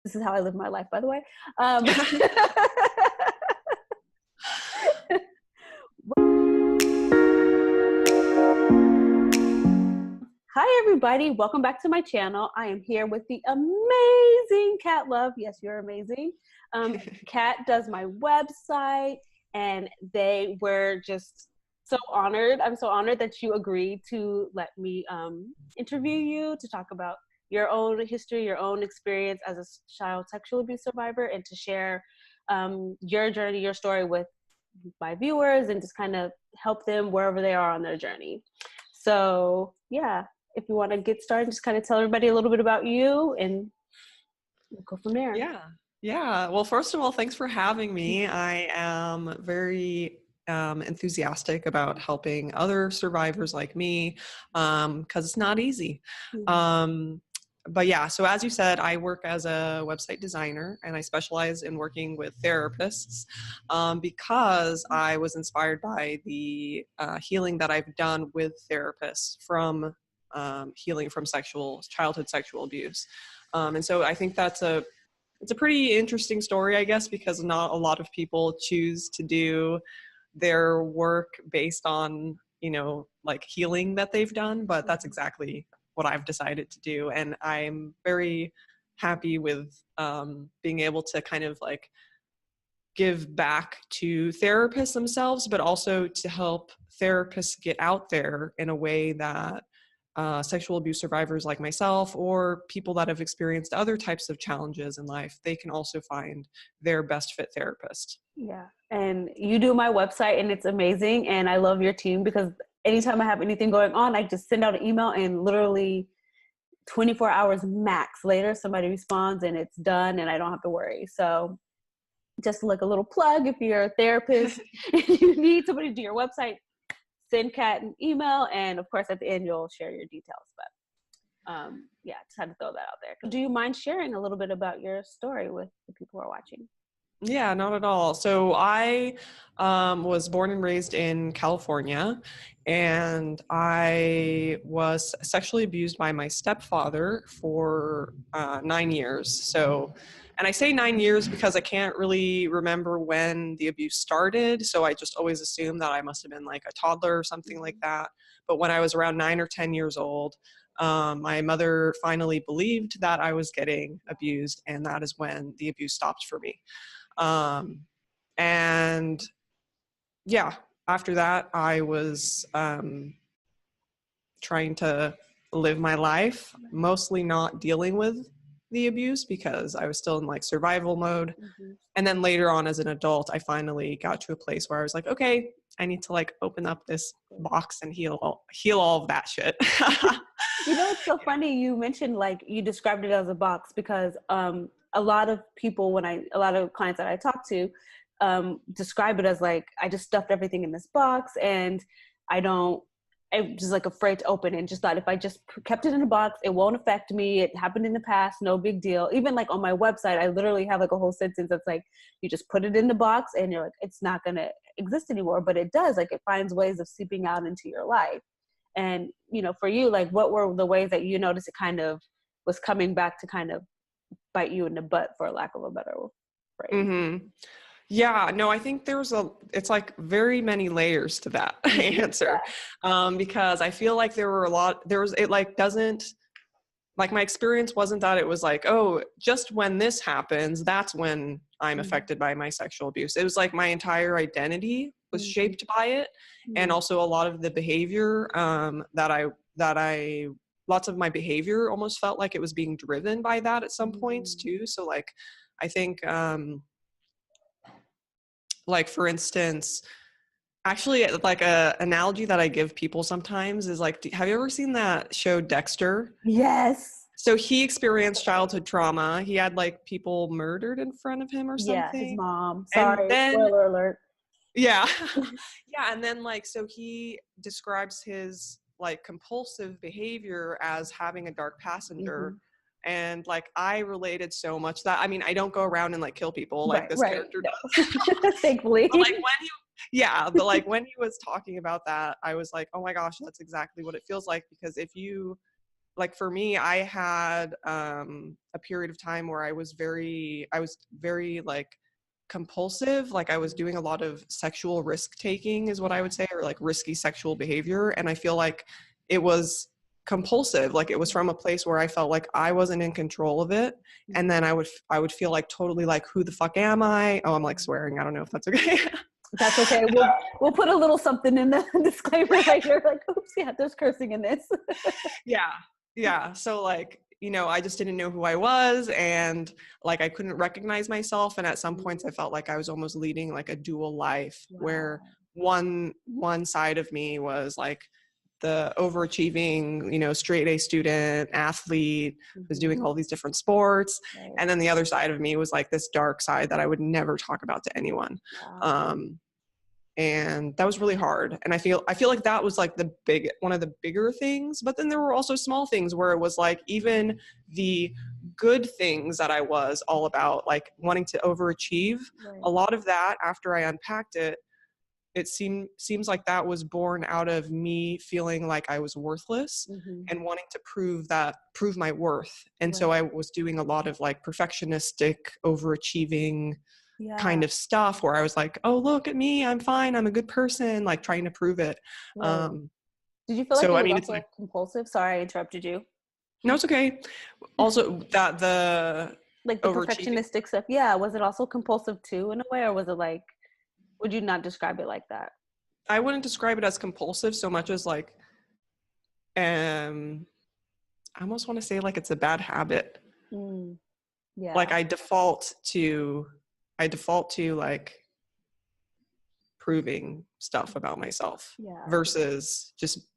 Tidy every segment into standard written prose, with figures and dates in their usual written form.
This is how I live my life, by the way. Hi, everybody. Welcome back to my channel. I am here with the amazing Kat Love. Yes, you're amazing. Kat does my website, and they were just so honored. I'm so honored that you agreed to let me interview you to talk about your own history, your own experience as a child sexual abuse survivor, and to share your journey, your story with my viewers, and just kind of help them wherever they are on their journey. So yeah, if you want to get started, just kind of tell everybody a little bit about you, and we'll go from there. Yeah. Well, first of all, thanks for having me. I am very enthusiastic about helping other survivors like me, because it's not easy. But yeah, so as you said, I work as a website designer, and I specialize in working with therapists because I was inspired by the healing that I've done with therapists from healing from childhood sexual abuse. And so I think it's a pretty interesting story, I guess, because not a lot of people choose to do their work based on, like healing that they've done, but that's exactly what I've decided to do. And I'm very happy with being able to kind of like give back to therapists themselves, but also to help therapists get out there in a way that sexual abuse survivors like myself, or people that have experienced other types of challenges in life, they can also find their best fit therapist. Yeah. And you do my website, and it's amazing. And I love your team, because anytime I have anything going on, I just send out an email, and literally 24 hours max later, somebody responds and it's done, and I don't have to worry. So just like a little plug, if you're a therapist and you need somebody to do your website, send Kat an email, and of course at the end you'll share your details. But yeah, just had to throw that out there. Do you mind sharing a little bit about your story with the people who are watching? Yeah, not at all. So I was born and raised in California, and I was sexually abused by my stepfather for 9 years. So, and I say 9 years because I can't really remember when the abuse started. So I just always assume that I must have been like a toddler or something like that. But when I was around 9 or 10 years old, my mother finally believed that I was getting abused, and that is when the abuse stopped for me. And yeah, after that, I was trying to live my life, mostly not dealing with the abuse because I was still in like survival mode. And then later on as an adult, I finally got to a place where I was like, okay, I need to like open up this box and heal all of that shit. You know, it's so funny you mentioned, like, you described it as a box, because a lot of people, a lot of clients that I talk to describe it as like, I just stuffed everything in this box, and I'm just like afraid to open it, and just thought if I just kept it in a box, it won't affect me. It happened in the past, no big deal. Even like on my website, I literally have like a whole sentence that's like, you just put it in the box and you're like, it's not going to exist anymore. But it does, like, it finds ways of seeping out into your life. And, for you, like, what were the ways that you noticed it kind of was coming back to kind of bite you in the butt, for lack of a better phrase? Mm-hmm. Yeah, no, I think it's like very many layers to that answer. Because I feel like my experience wasn't that it was like, oh, just when this happens, that's when I'm affected by my sexual abuse. It was like my entire identity was shaped by it. And also a lot of the behavior lots of my behavior almost felt like it was being driven by that at some points too. So like, I think, like, for instance, actually, like a analogy that I give people sometimes is like, have you ever seen that show Dexter? Yes. So he experienced childhood trauma. He had like people murdered in front of him or something. Yeah, his mom. Sorry, and then, spoiler alert. Yeah. Yeah, and then like, so he describes his like compulsive behavior as having a dark passenger. And like, I related so much that, I mean, I don't go around and like kill people like this character does. Thankfully. But like when he was talking about that, I was like, oh my gosh, that's exactly what it feels like. Because if you like for me, I had a period of time where I was very like compulsive. Like I was doing a lot of sexual risk taking is what I would say, or like risky sexual behavior. And I feel like it was compulsive. Like it was from a place where I felt like I wasn't in control of it. And then I would feel like totally like, who the fuck am I? Oh, I'm like swearing. I don't know if that's okay. That's okay. We'll put a little something in the disclaimer later. Like, oops, yeah, there's cursing in this. Yeah. Yeah. So like, you know, I just didn't know who I was, and like I couldn't recognize myself. And at some points I felt like I was almost leading like a dual life, where one side of me was like the overachieving, you know, straight A student, athlete, was doing all these different sports. Right. And then the other side of me was like this dark side that I would never talk about to anyone. Wow. And that was really hard. And I feel like that was like one of the bigger things. But then there were also small things where it was like even the good things that I was all about, like wanting to overachieve. Right. A lot of that, after I unpacked it, seems like that was born out of me feeling like I was worthless and wanting to prove my worth. And so I was doing a lot of like perfectionistic, overachieving kind of stuff where I was like, oh, look at me, I'm fine, I'm a good person, like trying to prove it. Right. Did you feel like So it I was mean, also it's like, compulsive? Sorry, I interrupted you. no, it's okay. Also, that the like the overachieving, perfectionistic stuff. Yeah, was it also compulsive too in a way, or was it like? Would you not describe it like that? I wouldn't describe it as compulsive so much as like, I almost want to say like it's a bad habit. Yeah. Like I default to like proving stuff about myself versus just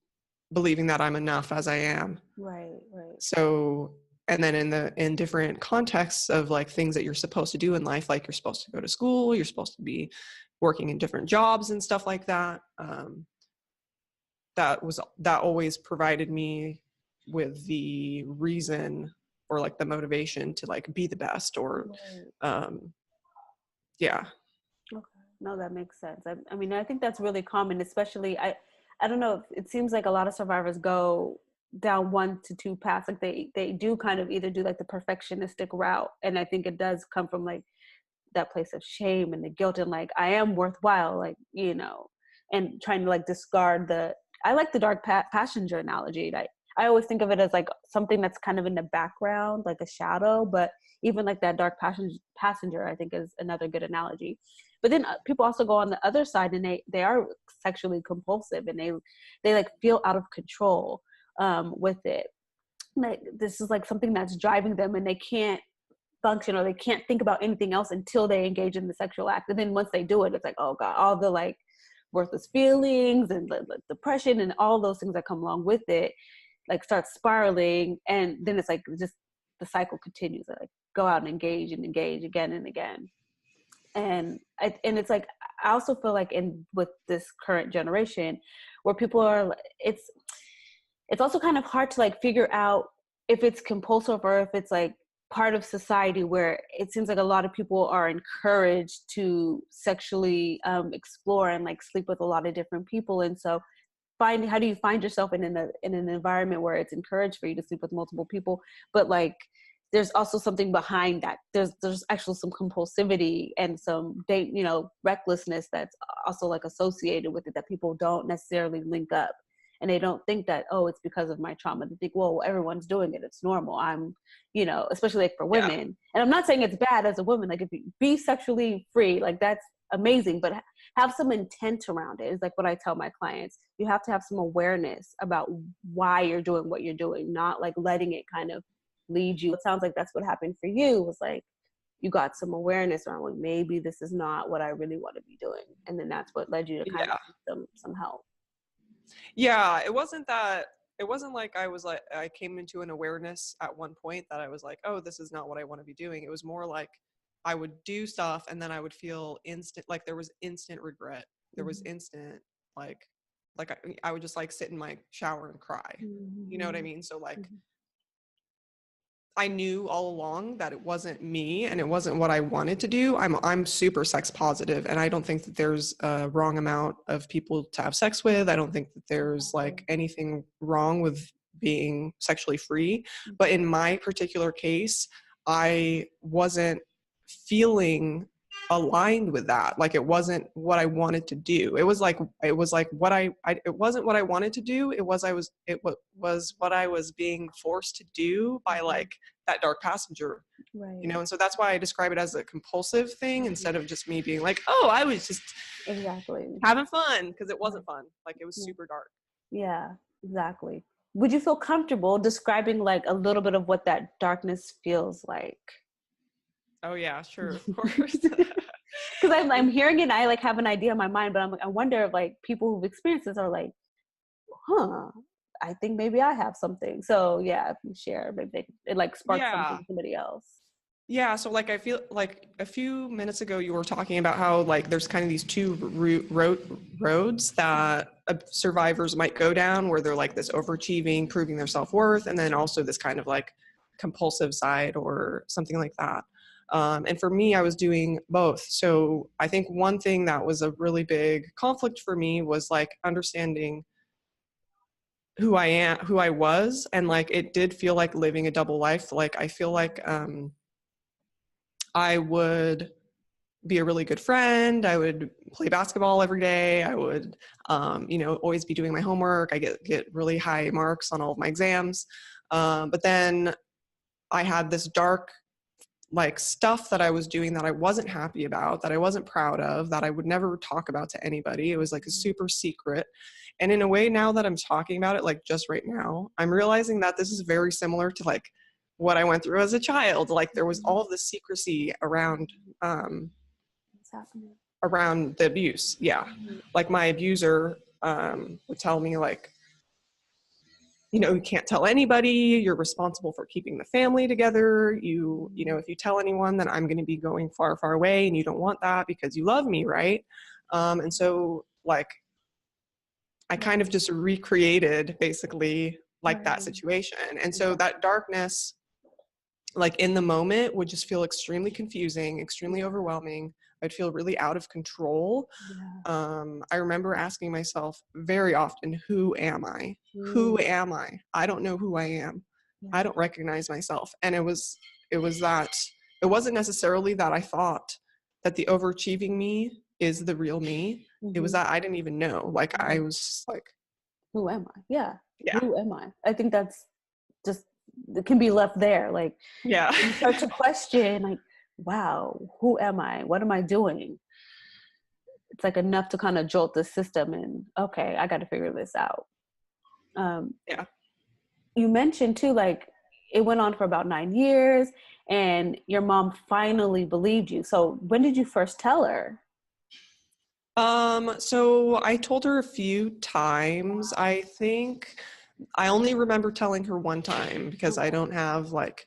believing that I'm enough as I am. Right. So, and then in different contexts of like things that you're supposed to do in life, like you're supposed to go to school, you're supposed to be working in different jobs and stuff like that. That always provided me with the reason or like the motivation to like be the best or, yeah. Okay. No, that makes sense. I mean, I think that's really common, especially I don't know. It seems like a lot of survivors go down one to two paths. Like they do kind of either do like the perfectionistic route, and I think it does come from like that place of shame and the guilt and like I am worthwhile, like you know, and trying to like discard the. I like the dark passenger analogy. I always think of it as like something that's kind of in the background, like a shadow, but even like that dark passenger, I think is another good analogy. But then people also go on the other side and they are sexually compulsive and they like feel out of control with it. Like this is like something that's driving them and they can't function or they can't think about anything else until they engage in the sexual act. And then once they do it, it's like, oh God, all the like worthless feelings and the depression and all those things that come along with it like start spiraling, and then it's like just the cycle continues. Like go out and engage again and again. And it's like I also feel like in with this current generation where people are, it's also kind of hard to like figure out if it's compulsive or if it's like part of society where it seems like a lot of people are encouraged to sexually explore and like sleep with a lot of different people. And so how do you find yourself in an environment where it's encouraged for you to sleep with multiple people, but like there's also something behind that. There's actually some compulsivity and some recklessness that's also like associated with it that people don't necessarily link up. And they don't think that, oh, it's because of my trauma. They think, well, everyone's doing it, it's normal. I'm, especially like for women. And I'm not saying it's bad as a woman, like if you be sexually free, like that's amazing, but have some intent around it is like what I tell my clients. You have to have some awareness about why you're doing what you're doing, not like letting it kind of lead you. It sounds like that's what happened for you, was like you got some awareness around like maybe this is not what I really want to be doing, and then that's what led you to kind of seek some help. Yeah, it wasn't like I came into an awareness at one point that I was like, oh, this is not what I want to be doing. It was more like I would do stuff and then I would feel like there was instant regret. There was instant like I would just like sit in my shower and cry. You know what I mean? So like I knew all along that it wasn't me and it wasn't what I wanted to do. I'm super sex positive, and I don't think that there's a wrong amount of people to have sex with. I don't think that there's like anything wrong with being sexually free. But in my particular case, I wasn't feeling aligned with that. Like it wasn't what I wanted to do. It was like what it wasn't what I wanted to do. Was what I was being forced to do by like that dark passenger, Right. you know. And so that's why I describe it as a compulsive thing instead of just me being like, oh, I was just Exactly. having fun, because it wasn't fun. Like it was Yeah. super dark. Yeah, exactly. Would you feel comfortable describing like a little bit of what that darkness feels like? Oh yeah, sure, of course. Because I'm hearing it and I like have an idea in my mind, but I'm like, I wonder if like people who've experienced this are like, huh, I think maybe I have something. So yeah, if you share, maybe it like sparks something Yeah. in somebody else. Yeah, so like I feel like a few minutes ago you were talking about how like there's kind of these two roads that survivors might go down, where they're like this overachieving, proving their self-worth, and then also this kind of like compulsive side or something like that. And for me, I was doing both. So I think one thing that was a really big conflict for me was like understanding who I am, who I was, and like it did feel like living a double life. Like I feel like I would be a really good friend. I would play basketball every day. I would, always be doing my homework. I get really high marks on all of my exams. But then I had this dark, like stuff that I was doing that I wasn't happy about, that I wasn't proud of, that I would never talk about to anybody. It was like a super secret. And in a way, now that I'm talking about it, like just right now, I'm realizing that this is very similar to like what I went through as a child. Like there was all this secrecy What's happening? around the abuse. Yeah. Like my abuser would tell me like, you can't tell anybody, you're responsible for keeping the family together. If you tell anyone, then I'm going to be going far, far away, and you don't want that because you love me. Right. And so like, I kind of just recreated basically like that situation. And so that darkness, like in the moment, would just feel extremely confusing, extremely overwhelming. I'd feel really out of control. I remember asking myself very often, who am I? Who am I? I don't know who I am. I don't recognize myself. And it wasn't necessarily that I thought that the overachieving me is the real me. It was that I didn't even know. Like I was just like, Who am I? Yeah. yeah. Who am I? I think that's just, it can be left there. Like Yeah. you start to question, like, wow, who am I? What am I doing? It's like enough to kind of jolt the system and okay, I got to figure this out. Yeah. You mentioned too, like it went on for about 9 years and your mom finally believed you. So when did you first tell her? So I told her a few times. I think I only remember telling her one time because I don't have like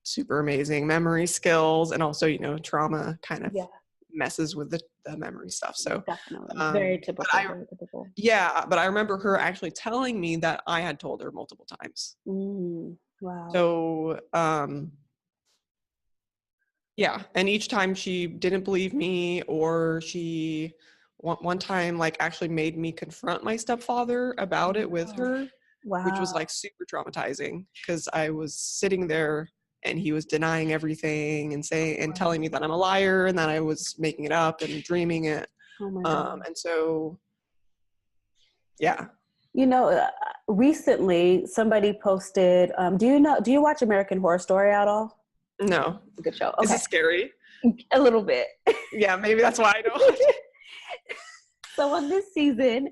super amazing memory skills, and also, trauma kind of Yeah, messes with the memory stuff. So, definitely. Very but typical, very typical. but I remember her actually telling me that I had told her multiple times. Wow. So, yeah. And each time she didn't believe me, or she one time like actually made me confront my stepfather about it with her, which was Wow. like super traumatizing because I was sitting there and he was denying everything and telling me that I'm a liar and that I was making it up and dreaming it. Oh my God. And so, yeah. Recently somebody posted, do you watch American Horror Story at all? No. It's a good show. Is Okay. it scary? A little bit. Yeah, maybe that's why I don't. So on this season,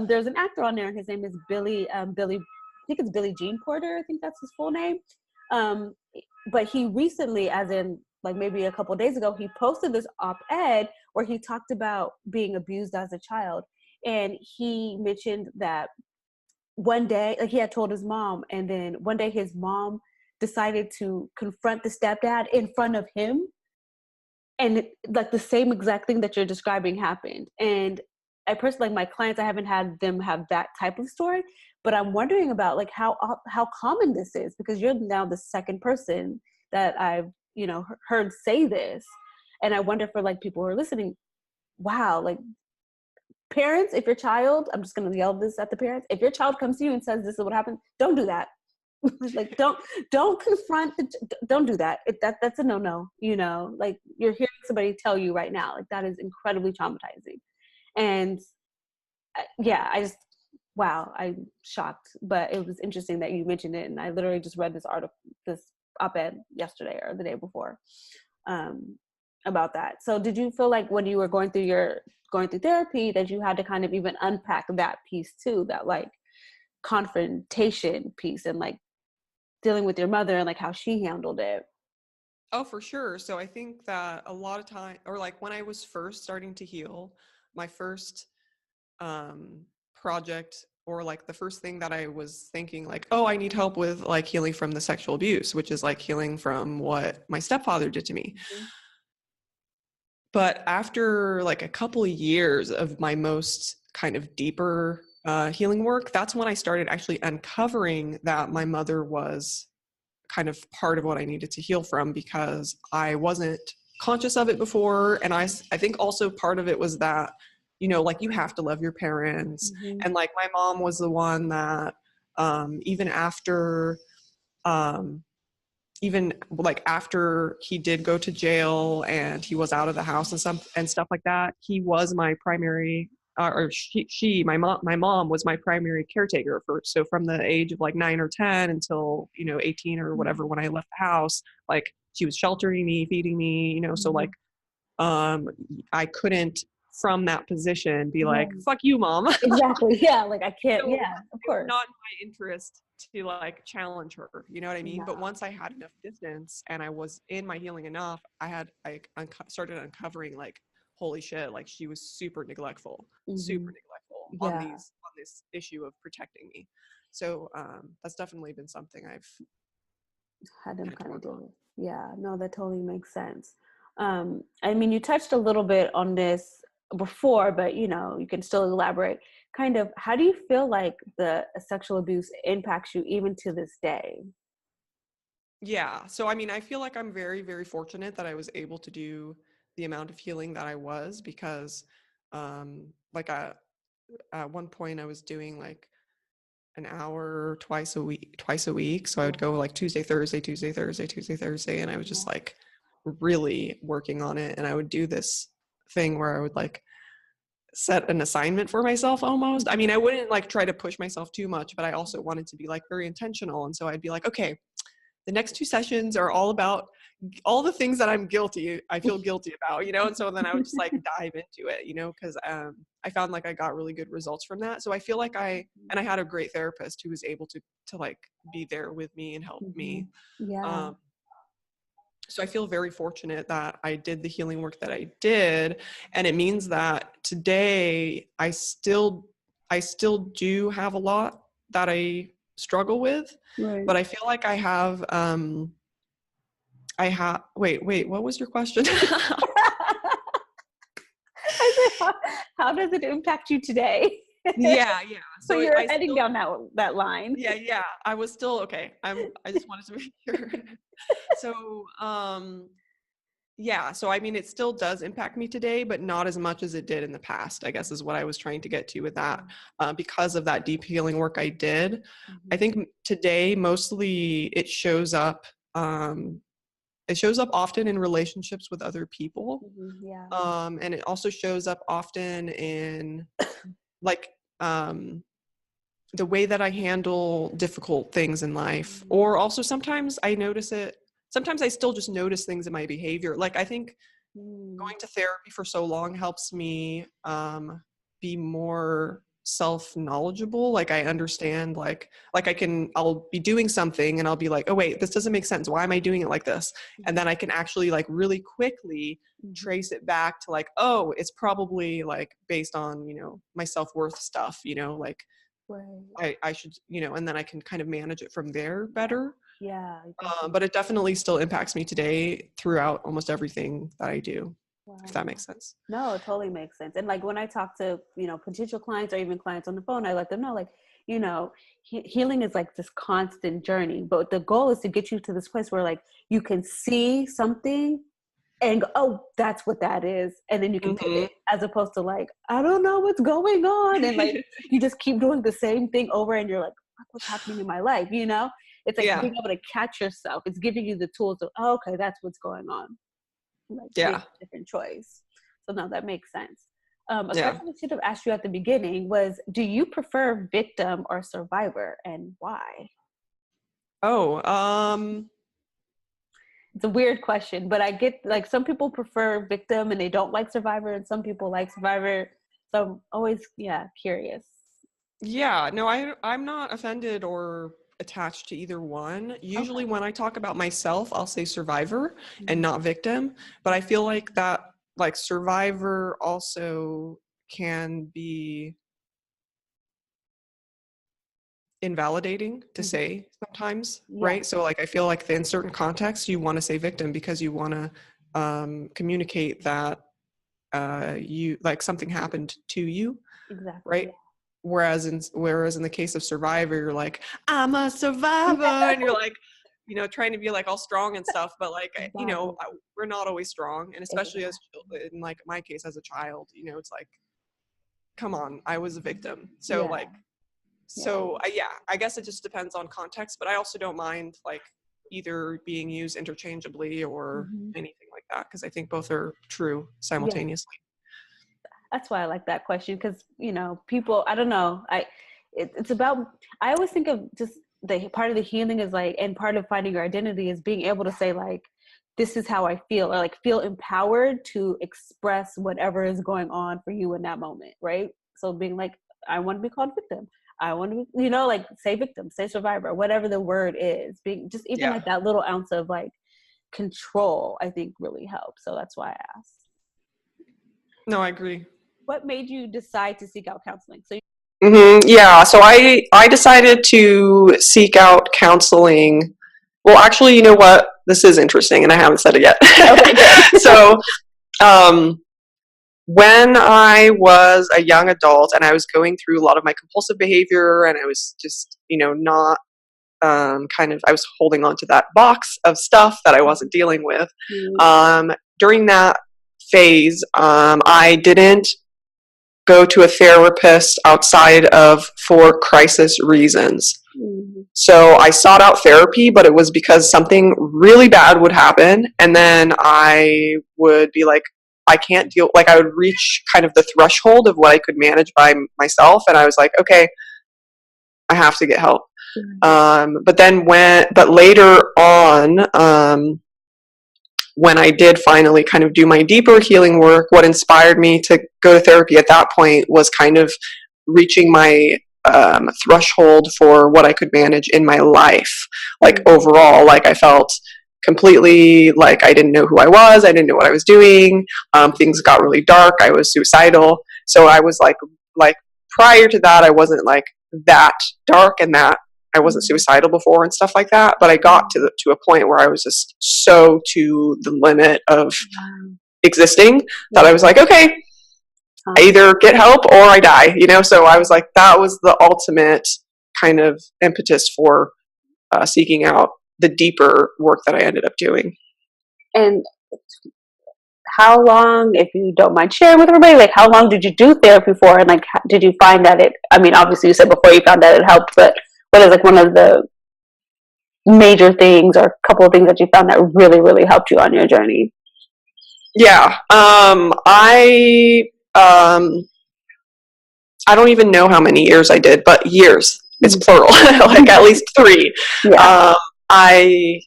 there's an actor on there. His name is Billy, I think it's Billie Jean Porter. I think that's his full name. Um, but he recently, as in like maybe a couple of days ago, he posted this op-ed where he talked about being abused as a child. And he mentioned that one day, like he had told his mom, and then one day his mom decided to confront the stepdad in front of him, and like the same exact thing that you're describing happened. And I personally, like my clients, I haven't had them have that type of story, but I'm wondering about like how common this is, because you're now the second person that I've heard say this. And I wonder for like people who are listening, wow, like parents, if your child, I'm just going to yell this at the parents. If your child comes to you and says, this is what happened, don't do that. Like, don't confront don't do that. That's a no, you know, like you're hearing somebody tell you right now, like that is incredibly traumatizing. And yeah, I just, wow, I'm shocked, but it was interesting that you mentioned it. And I literally just read this article, this op-ed yesterday or the day before, um, about that. So did you feel like when you were going through therapy that you had to kind of even unpack that piece too, that like confrontation piece and like dealing with your mother and like how she handled it? Oh, for sure. So I think that a lot of time, or like when I was first starting to heal, my first um, project, or like the first thing that I was thinking, like, oh, I need help with like healing from the sexual abuse, which is like healing from what my stepfather did to me. Mm-hmm. But after like a couple of years of my most kind of deeper healing work, that's when I started actually uncovering that my mother was kind of part of what I needed to heal from, because I wasn't conscious of it before. And I think also part of it was that, you know, like you have to love your parents. Mm-hmm. And like my mom was the one that even after, um, even like after he did go to jail and he was out of the house and stuff like that, he was my primary my mom was my primary caretaker for, so from the age of like 9 or 10 until, you know, 18 or whatever, when I left the house, like she was sheltering me, feeding me, you know, so like um I couldn't from that position be like, Right. fuck you, mom. Exactly. Yeah. Like I can't. So Yeah. Of it was course. not in my interest to like challenge her, you know what I mean? No. But once I had enough distance and I was in my healing enough, started uncovering like, holy shit, like she was Mm-hmm. super neglectful on Yeah. this issue of protecting me. So that's definitely been something I've Had them had to kind of work deal on. with. Yeah. No, that totally makes sense. I mean, you touched a little bit on this before, but you know, you can still elaborate. Kind of, how do you feel like the sexual abuse impacts you even to this day? Yeah. So, I mean, I feel like I'm very, very fortunate that I was able to do the amount of healing that I was, because, like, at one point I was doing like an hour twice a week. So I would go like Tuesday, Thursday, Tuesday, Thursday, Tuesday, Thursday. And I was just like really working on it. And I would do this thing where I would like set an assignment for myself almost. I mean, I wouldn't like try to push myself too much, but I also wanted to be like very intentional. And so I'd be like, okay, the next 2 sessions are all about all the things that I feel guilty about, you know? And so then I would just like dive into it, you know, because I found like I got really good results from that. So I feel like and I had a great therapist who was able to like be there with me and help Mm-hmm. me. Yeah. Um, so I feel very fortunate that I did the healing work that I did. And it means that today I still do have a lot that I struggle with, Right. but I feel like wait, what was your question? I said, how does it impact you today? Yeah. So So you're I heading still, down that line. yeah, I was still okay. I just wanted to make sure. So, yeah, so I mean, it still does impact me today, but not as much as it did in the past, I guess is what I was trying to get to with that, because of that deep healing work I did. I Mm-hmm. think today, mostly it shows up often in relationships with other people. Mm-hmm. Yeah. And it also shows up often in like the way that I handle difficult things in life. Or also sometimes I still just notice things in my behavior. Like I think Mm-hmm. going to therapy for so long helps me be more self-knowledgeable. Like I understand, like I'll be doing something and I'll be like, oh wait, this doesn't make sense, why am I doing it like this? And then I can actually like really quickly Mm-hmm. trace it back to like, oh, it's probably like based on, you know, my self-worth stuff, you know, like Right. I should, you know, and then I can kind of manage it from there Yeah. better. Yeah. Exactly. But it definitely still impacts me today throughout almost everything that I do, if that Wow. makes sense. No, it totally makes sense. And like when I talk to, you know, potential clients or even clients on the phone, I let them know, like, you know, healing is like this constant journey, but the goal is to get you to this place where like you can see something and go, oh, that's what that is. And then you can Mm-hmm. pivot, as opposed to like, I don't know what's going on. And like, you just keep doing the same thing over and you're like, what's happening in my life? You know, it's like Yeah. being able to catch yourself. It's giving you the tools of, oh, okay, that's what's going on. Like make Yeah. a different choice. So no, that makes sense. A Yeah. question I should have asked you at the beginning was, do you prefer victim or survivor, and why? Oh, It's a weird question, but I get like some people prefer victim and they don't like survivor, and some people like survivor. So I'm always, yeah, curious. yeah, no, I'm not offended or attached to either one. Usually Okay. when I talk about myself, I'll say survivor and Mhm. not victim, but I feel like that like survivor also can be invalidating to Mhm. say sometimes, Yeah, right? So like I feel like in certain contexts you want to say victim because you want to communicate that you like something happened to you, exactly. right? Whereas in the case of survivor, you're like, I'm a survivor, and you're like, trying to be like all strong and stuff, but like, Exactly. we're not always strong, and especially as Exactly. in like my case as a child, it's like, come on, I was a victim. So Yeah. like, Yeah. yeah, I guess it just depends on context, but I also don't mind like either being used interchangeably or Hmm. anything like that because I think both are true Yeah. simultaneously. That's why I like that question, because people, I don't know, it's about, I always think of just the part of the healing is like, and part of finding your identity is being able to say like, this is how I feel, or like feel empowered to express whatever is going on for you in that moment, right? So being like, I want to be called victim, I want to be, like, say victim, say survivor, whatever the word is, being just even Yeah. like that little ounce of like control, I think really helps. So that's why I asked. No, I agree. What made you decide to seek out counseling? So Yeah, so I decided to seek out counseling. Well, actually, you know what? This is interesting, and I haven't said it yet. okay, good. So, um, when I was a young adult and I was going through a lot of my compulsive behavior, and I was just, not I was holding on to that box of stuff that I wasn't dealing with. During that phase, I didn't go to a therapist outside of for crisis reasons. Mm-hmm. So I sought out therapy, but it was because something really bad would happen. And then I would be like, I can't deal, like I would reach kind of the threshold of what I could manage by myself. And I was like, okay, I have to get help. But later on, when I did finally kind of do my deeper healing work, what inspired me to go to therapy at that point was kind of reaching my threshold for what I could manage in my life. Like overall, like I felt completely like I didn't know who I was, I didn't know what I was doing. Things got really dark. I was suicidal. So I was like prior to that, I wasn't like that dark and that I wasn't suicidal before and stuff like that, but I got to a point where I was just so to the limit of existing that I was like, okay, I either get help or I die, So I was like, that was the ultimate kind of impetus for seeking out the deeper work that I ended up doing. And how long, if you don't mind sharing with everybody, like how long did you do therapy for? And like, did you find that I mean, obviously you said before you found that it helped, but what is like one of the major things or a couple of things that you found that really, really helped you on your journey? Yeah. I don't even know how many years I did, but years. It's plural, like at least 3. Yeah. And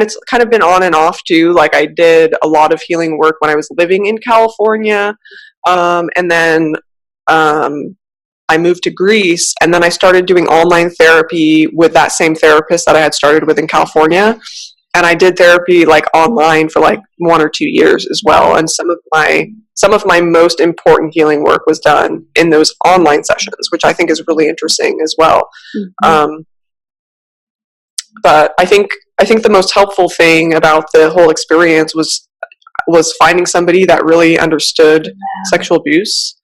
it's kind of been on and off too. Like I did a lot of healing work when I was living in California. And then I moved to Greece, and then I started doing online therapy with that same therapist that I had started with in California. And I did therapy like online for like 1 or 2 years as well. And some of my most important healing work was done in those online sessions, which I think is really interesting as well. But I think the most helpful thing about the whole experience was finding somebody that really understood sexual abuse.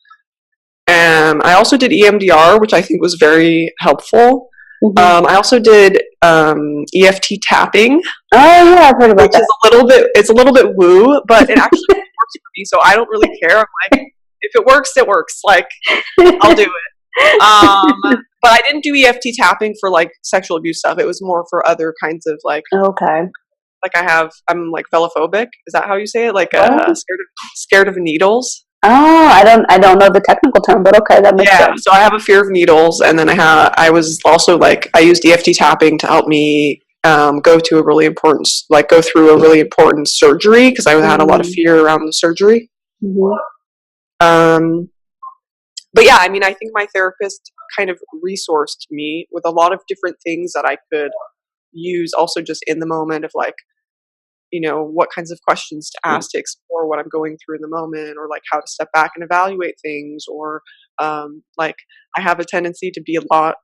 And I also did EMDR, which I think was very helpful. Mm-hmm. I also did EFT tapping, Oh yeah, I've heard about which is that. it's a little bit woo, but it actually works for me, so I don't really care. I'm like, if it works, it works. Like, I'll do it. But I didn't do EFT tapping for like sexual abuse stuff. It was more for other kinds of Okay. like I'm like velophobic. Is that how you say it? Like What? scared of needles. Oh, I don't know the technical term, but okay, that makes Yeah, sense. so I have a fear of needles, and then I was also like I used EFT tapping to help me go to a really important go through a really important surgery because I had a lot of Mm-hmm. fear around the surgery. Mm-hmm. Um, but yeah, I mean, I think my therapist kind of resourced me with a lot of different things that I could use, also just in the moment of like, what kinds of questions to ask to explore what I'm going through in the moment, or like how to step back and evaluate things, or like I have a tendency to be a lot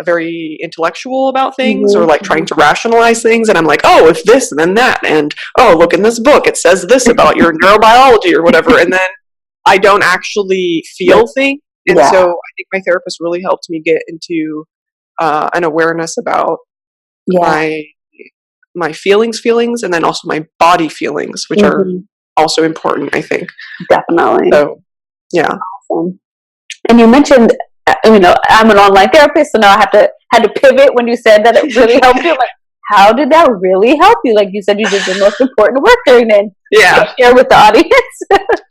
very intellectual about things, or like Mm-hmm. trying to rationalize things, and I'm like, oh, if this and then that, and oh, look in this book, it says this about your neurobiology or whatever, and then I don't actually Like, feel things. And yeah, so I think my therapist really helped me get into an awareness about yeah. my feelings, and then also my body feelings, which are Mm-hmm. also important, I think. Definitely. So yeah. Awesome. And you mentioned, I'm an online therapist, so now I had to pivot when you said that it really helped you. Like, how did that really help you? Like you said, you did the most important work during then. Yeah. Share with the audience.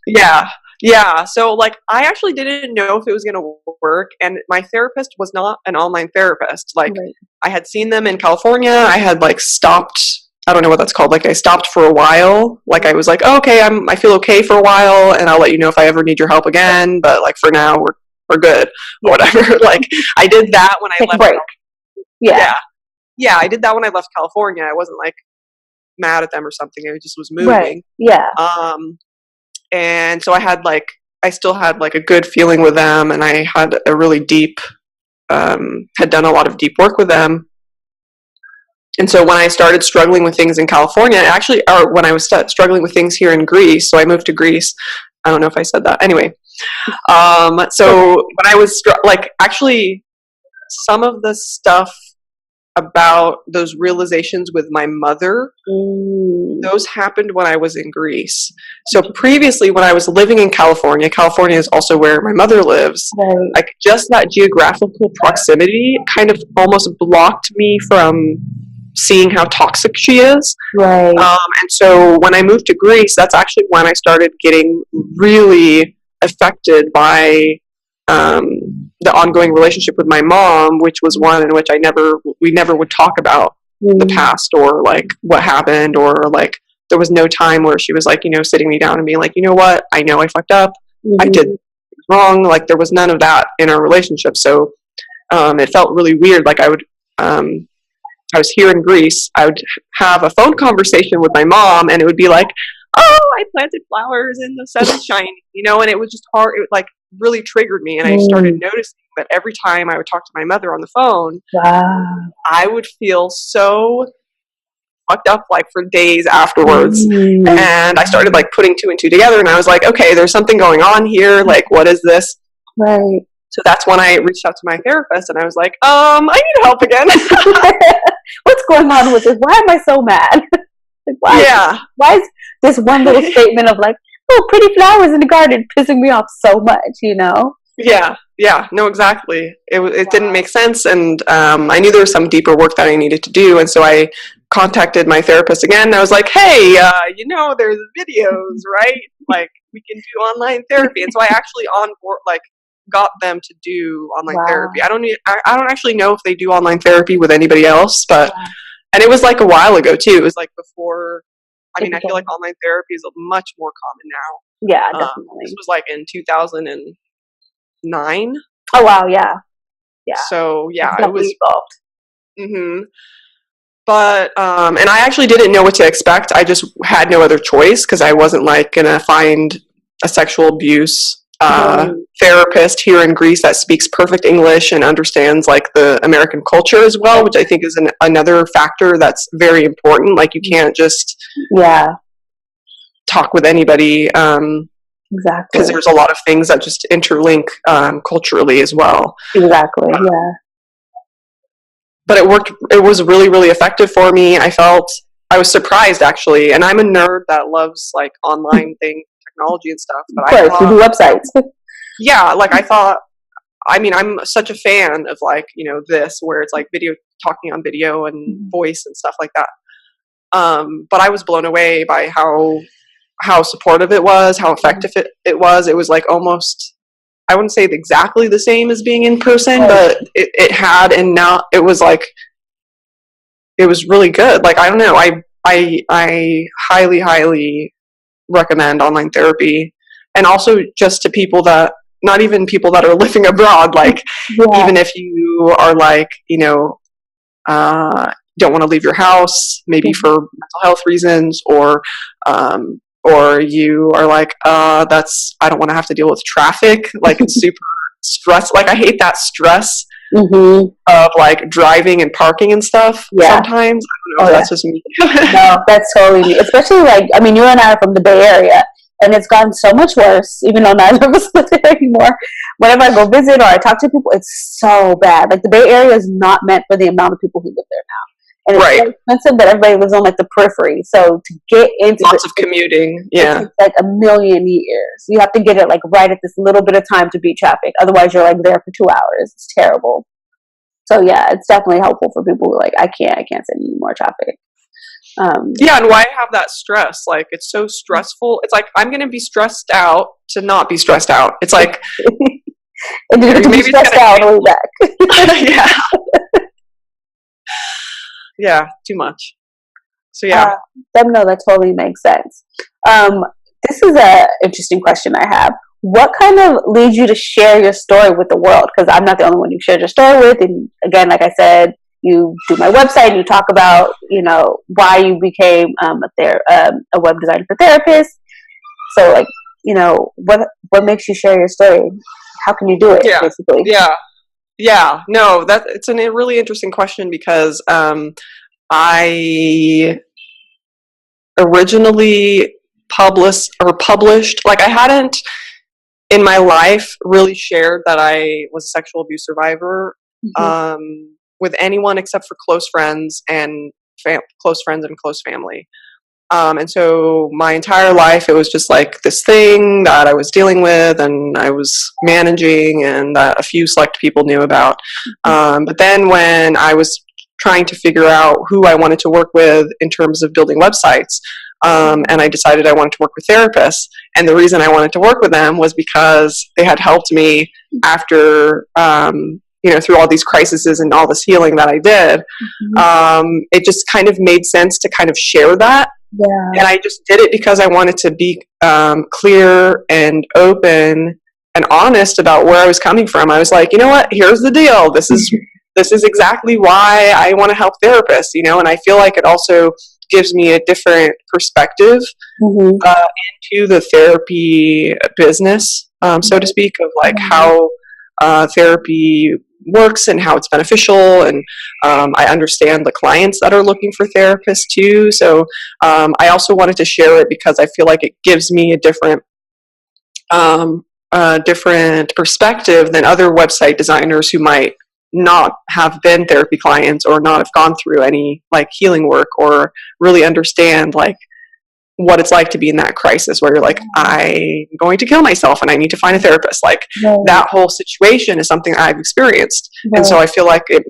Yeah. Yeah. So like I actually didn't know if it was gonna work, and my therapist was not an online therapist. Like Right. I had seen them in California. I had like stopped, I don't know what that's called. Like I stopped for a while. Like I was like, oh, okay, I feel okay for a while, and I'll let you know if I ever need your help again. But like for now, we're good. Yeah. Whatever. Like I did that when I Take a left. break. Yeah. Yeah, yeah, I did that when I left California. I wasn't like mad at them or something. I just was Right. moving. Yeah. Um, and so I still had like a good feeling with them, and I had a really deep, had done a lot of deep work with them. And so when I started struggling with things in California, actually, or when I was struggling with things here in Greece, so I moved to Greece. I don't know if I said that. Anyway, so when I was like, actually, some of the stuff about those realizations with my mother, those happened when I was in Greece. So previously, when I was living in California, California is also where my mother lives. Right. Like just that geographical proximity kind of almost blocked me from seeing how toxic she is. Right. And so when I moved to Greece, that's actually when I started getting really affected by the ongoing relationship with my mom, which was one in which we never would talk about the past, or like what happened, or like there was no time where she was like, sitting me down and being like, you know what, I know I fucked up, I did wrong. Like there was none of that in our relationship. So it felt really weird. Like I was here in Greece, I would have a phone conversation with my mom, and it would be like, oh, I planted flowers and the sun is shining, and it was just hard. It like really triggered me, and I started noticing that every time I would talk to my mother on the phone, Wow. I would feel so fucked up like for days afterwards. And I started like putting two and two together, and I was like, okay, there's something going on here. Like, what is this? Right. So that's when I reached out to my therapist, and I was like, I need help again. What's going on with this? Why am I so mad? Like, why is this one little statement of like, oh, pretty flowers in the garden pissing me off so much? Yeah, no, exactly. It didn't make sense, and I knew there was some deeper work that I needed to do, and so I contacted my therapist again. And I was like, hey, there's videos, right? Like we can do online therapy, and so I actually got them to do online therapy. I don't actually know if they do online therapy with anybody else, but and it was like a while ago too. It was like before. I mean, I feel like online therapy is much more common now. Yeah, definitely. This was like in 2009. Oh wow, yeah. So yeah, it was evolved. Mm-hmm. But and I actually didn't know what to expect. I just had no other choice because I wasn't like gonna find a sexual abuse therapist here in Greece that speaks perfect English and understands like the American culture as well, which I think is another factor that's very important. Like you can't just talk with anybody exactly, because there's a lot of things that just interlink culturally as well. Exactly. Yeah. but it worked. It was really, really effective for me. I was surprised actually, and I'm a nerd that loves like online thing, technology and stuff. But Of course, you do websites. yeah, like I thought. I mean, I'm such a fan of like, this where it's like video, talking on video and voice and stuff like that. But I was blown away by how supportive it was, how effective it was. It was like almost, I wouldn't say exactly the same as being in person, but it had, and now it was like, it was really good. Like, I don't know. I highly, highly recommend online therapy, and also just to people that, not even people that are living abroad, like even if you are like, don't want to leave your house, maybe for mental health reasons, or you are like, I don't want to have to deal with traffic. Like it's super stress. Like I hate that stress of like driving and parking and stuff. Sometimes I don't know if that's just me. No, that's totally me. Especially like, I mean, you and I are from the Bay Area, and it's gotten so much worse, even though neither of us live there anymore. Whenever I go visit or I talk to people, it's so bad. Like the Bay Area is not meant for the amount of people who live there now. And it's so expensive that everybody lives on like the periphery. So to get into lots of commuting, it takes like a million years. You have to get it like right at this little bit of time to beat traffic. Otherwise, you're like there for 2 hours. It's terrible. So yeah, it's definitely helpful for people who are like, I can't sit in any more traffic. And why have that stress? Like it's so stressful. It's like I'm going to be stressed out to not be stressed out. It's like and you to be stressed out all the way back. Yeah, too much. So no, that totally makes sense. This is a interesting question I have. What kind of leads you to share your story with the world? Because I'm not the only one you shared your story with. And again, like I said, you do my website and you talk about, why you became a web designer for therapists. So like, what makes you share your story? How can you do it, basically? Yeah. No, it's a really interesting question because I originally published, like I hadn't in my life really shared that I was a sexual abuse survivor with anyone except for close friends and close family. And so my entire life, it was just like this thing that I was dealing with and I was managing and that a few select people knew about. But then when I was trying to figure out who I wanted to work with in terms of building websites, and I decided I wanted to work with therapists. And the reason I wanted to work with them was because they had helped me after, through all these crises and all this healing that I did. It just kind of made sense to kind of share that. And I just did it because I wanted to be clear and open and honest about where I was coming from. I was like, you know what? Here's the deal. This is exactly why I want to help therapists. And I feel like it also gives me a different perspective into the therapy business, so to speak, of like how therapy works and how it's beneficial, and I understand the clients that are looking for therapists too. So I also wanted to share it because I feel like it gives me a different perspective than other website designers who might not have been therapy clients or not have gone through any like healing work or really understand like what it's like to be in that crisis where you're like, I'm going to kill myself and I need to find a therapist. Like that whole situation is something I've experienced. And so I feel like it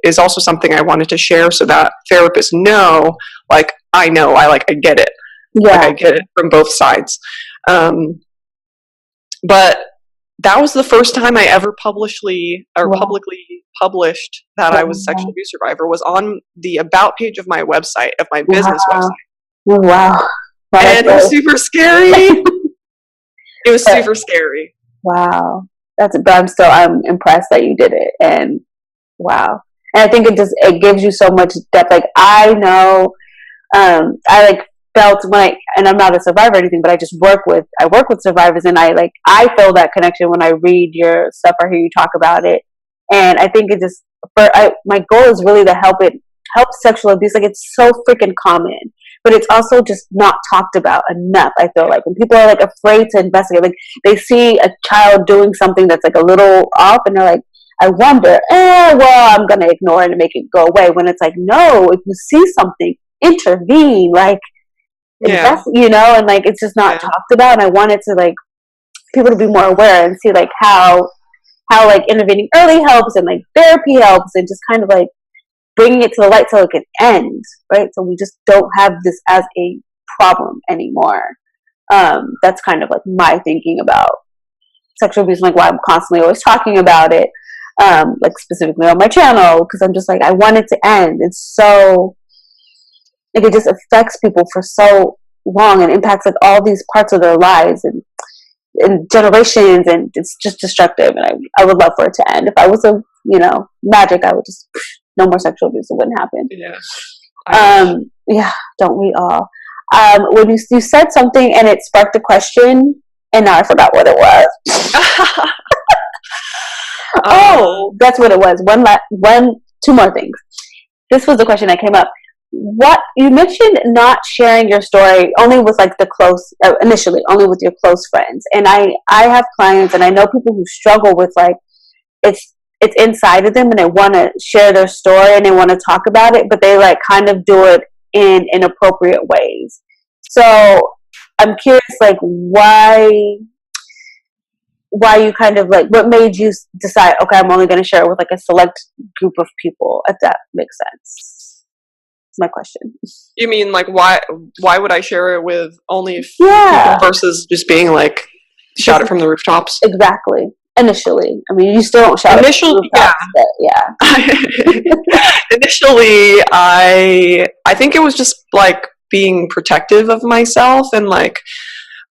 is also something I wanted to share so that therapists know, like, I get it. Like I get it from both sides. But that was the first time I ever publicly published that I was a sexual abuse survivor, was on the about page of my website, of my business website. Wow. And it was super scary. It was super scary. Wow. But I'm impressed that you did it. And wow. And I think it gives you so much depth. Like I know, I like felt and I'm not a survivor or anything, but I work with survivors, and I feel that connection when I read your stuff or hear you talk about it. And I think my goal is really to help sexual abuse. Like it's so freaking common, but it's also just not talked about enough. I feel like when people are like afraid to investigate, like they see a child doing something that's like a little off and they're like, I wonder, well, I'm gonna ignore it and make it go away. When it's like, no, if you see something, intervene, like Yeah. invest, you know, and like it's just not Yeah. talked about. And I wanted to like people to be more aware and see like how like intervening early helps and like therapy helps and just kind of like bringing it to the light so it can end, right? So we just don't have this as a problem anymore. That's kind of like my thinking about sexual abuse, like why I'm constantly always talking about it, like specifically on my channel, because I'm just like, I want it to end. It's so, like, it just affects people for so long and impacts like all these parts of their lives and generations, and it's just destructive. And I would love for it to end. If I was a, you know, magic, I would just, no more sexual abuse. It wouldn't happen. Yeah. Yeah, don't we all? When you said something and it sparked a question, and now I forgot what it was. Oh, that's what it was. Two more things. This was the question that came up. What you mentioned, not sharing your story only with like the close, initially only with your close friends. And I have clients, and I know people who struggle with like it's inside of them, and they want to share their story and they want to talk about it, but they like kind of do it in inappropriate ways. So I'm curious, like why you kind of like, what made you decide, okay, I'm only going to share it with like a select group of people, if that makes sense? That's my question. You mean like why would I share it with only a few Yeah. people versus just being like shout it from the rooftops? Exactly. Initially, I mean, you still don't shout Initially, it from the rooftops, but yeah. Initially, I think it was just like being protective of myself, and like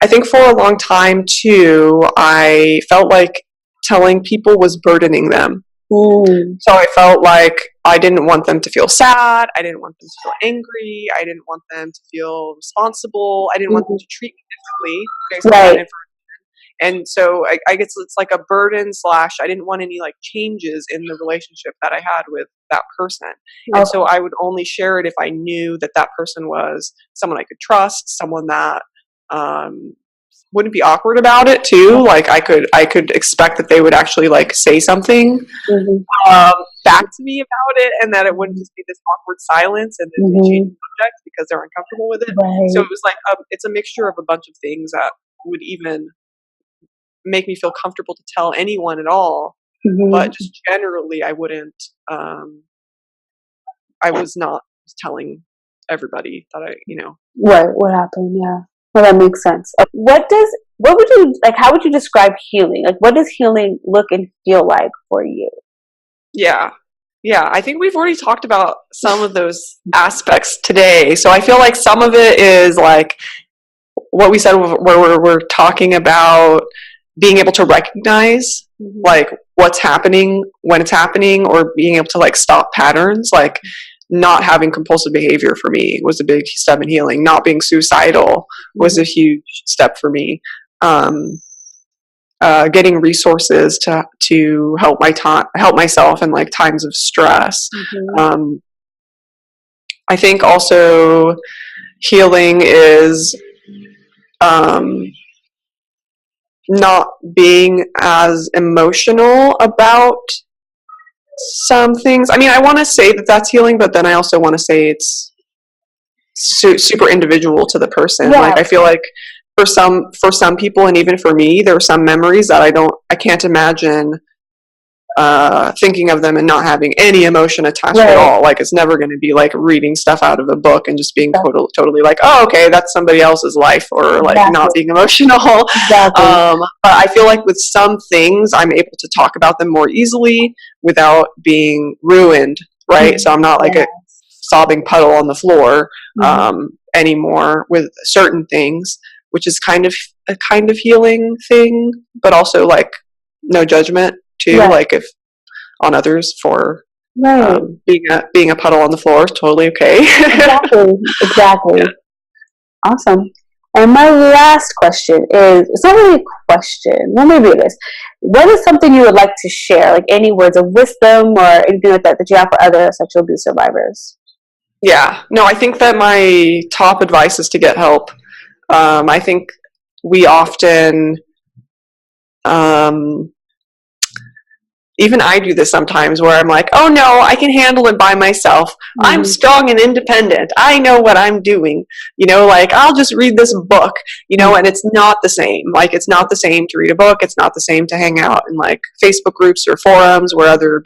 I think for a long time too, I felt like telling people was burdening them. So I felt like I didn't want them to feel sad. I didn't want them to feel angry. I didn't want them to feel responsible. I didn't want them to treat me differently based on that information. And so I guess it's like a burden slash I didn't want any like changes in the relationship that I had with that person. And so I would only share it if I knew that that person was someone I could trust, someone that wouldn't be awkward about it too. Like I could expect that they would actually like say something back to me about it, and that it wouldn't just be this awkward silence and then they change the subject because they're uncomfortable with it. So it was like it's a mixture of a bunch of things that would even make me feel comfortable to tell anyone at all. But just generally, I wouldn't. I was not telling everybody that I, you know. Right. What happened? Yeah. Well, that makes sense. What would you like? How would you describe healing? Like, what does healing look and feel like for you? Yeah. I think we've already talked about some of those aspects today. So I feel like some of it is like what we said, where we're talking about being able to recognize like what's happening when it's happening, or being able to like stop patterns. Like not having compulsive behavior for me was a big step in healing. Not being suicidal was a huge step for me. Getting resources to help myself in like times of stress. I think also healing is not being as emotional about some things. I mean, I want to say that that's healing, but then I also want to say it's super individual to the person. Yeah. Like I feel like for some people, and even for me, there are some memories that I can't imagine thinking of them and not having any emotion attached at all. Like it's never going to be like reading stuff out of a book and just being totally like, oh, okay, that's somebody else's life, or like not being emotional. But I feel like with some things, I'm able to talk about them more easily without being ruined, right? So I'm not like a sobbing puddle on the floor anymore with certain things, which is kind of a kind of healing thing, but also like no judgment too, like if on others for being a puddle on the floor is totally okay. Exactly. Yeah. Awesome. And my last question is, it's not really a question, well maybe it is. What is something you would like to share, like any words of wisdom or anything like that you have for other sexual abuse survivors? Yeah, no, I think that my top advice is to get help. I think we often even I do this sometimes where I'm like, oh no, I can handle it by myself. Mm-hmm. I'm strong and independent. I know what I'm doing. Like I'll just read this book, and it's not the same. Like it's not the same to read a book. It's not the same to hang out in like Facebook groups or forums where other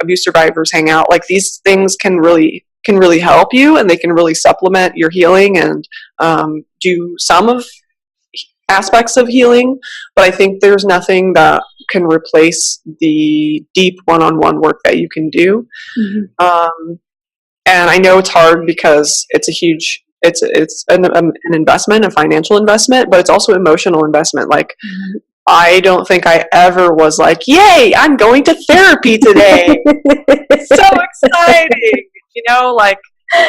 abuse survivors hang out. Like these things can really help you, and they can really supplement your healing and do some of aspects of healing, but I think there's nothing that can replace the deep one-on-one work that you can do. Mm-hmm. And I know it's hard because it's a huge, it's an investment, a financial investment, but it's also emotional investment. Like, mm-hmm. I don't think I ever was like, yay, I'm going to therapy today. So exciting. Like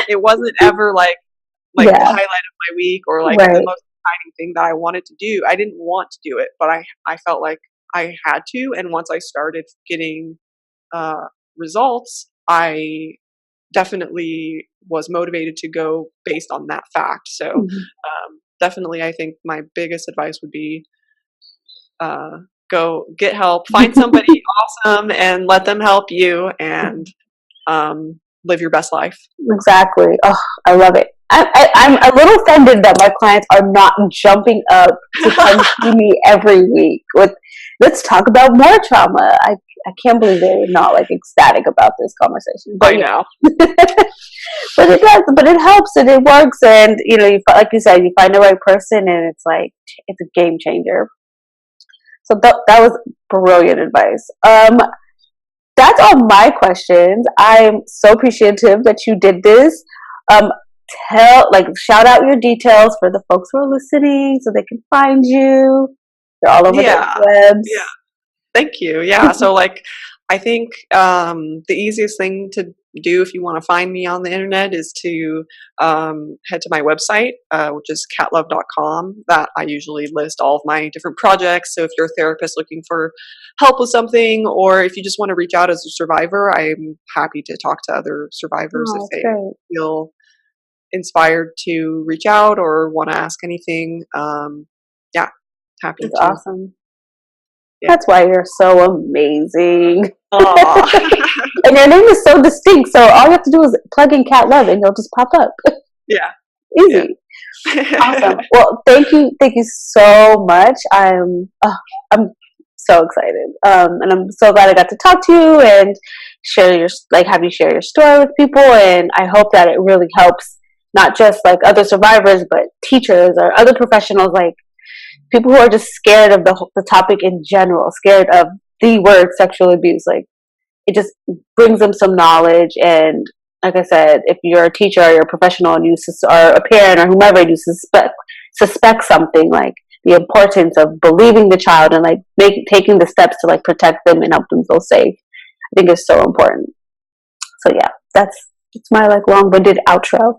it wasn't ever like the highlight of my week or like the most exciting thing that I wanted to do. I didn't want to do it, but I felt like I had to. And once I started getting results, I definitely was motivated to go based on that fact. So mm-hmm. Definitely, I think my biggest advice would be go get help, find somebody awesome and let them help you, and live your best life. Exactly. Oh, I love it. I'm a little offended that my clients are not jumping up to come see me every week with, let's talk about more trauma. I can't believe they're not like ecstatic about this conversation. But, I know. But it does, but it helps and it works. And, like you said, you find the right person and it's like, it's a game changer. So that was brilliant advice. That's all my questions. I'm so appreciative that you did this. Shout out your details for the folks who are listening so they can find you. You're all over the webs. Yeah. Thank you. Yeah. So I think the easiest thing to do if you want to find me on the internet is to head to my website, which is catlove.com. That I usually list all of my different projects. So if you're a therapist looking for help with something, or if you just want to reach out as a survivor, I'm happy to talk to other survivors if they feel inspired to reach out or want to ask anything. Happy to. Awesome. Yeah. That's why you're so amazing. And your name is so distinct, so all you have to do is plug in Cat Love and you'll just pop up. Yeah. Easy. Yeah. Awesome. Well, thank you so much. I'm so excited. And I'm so glad I got to talk to you and have you share your story with people, and I hope that it really helps not just like other survivors, but teachers or other professionals, like people who are just scared of the topic in general, scared of the word sexual abuse. Like it just brings them some knowledge. And like I said, if you're a teacher or you're a professional and or a parent or whomever, and you suspect something, like the importance of believing the child and like taking the steps to like protect them and help them feel safe, I think is so important. So yeah, it's my like long-winded outro.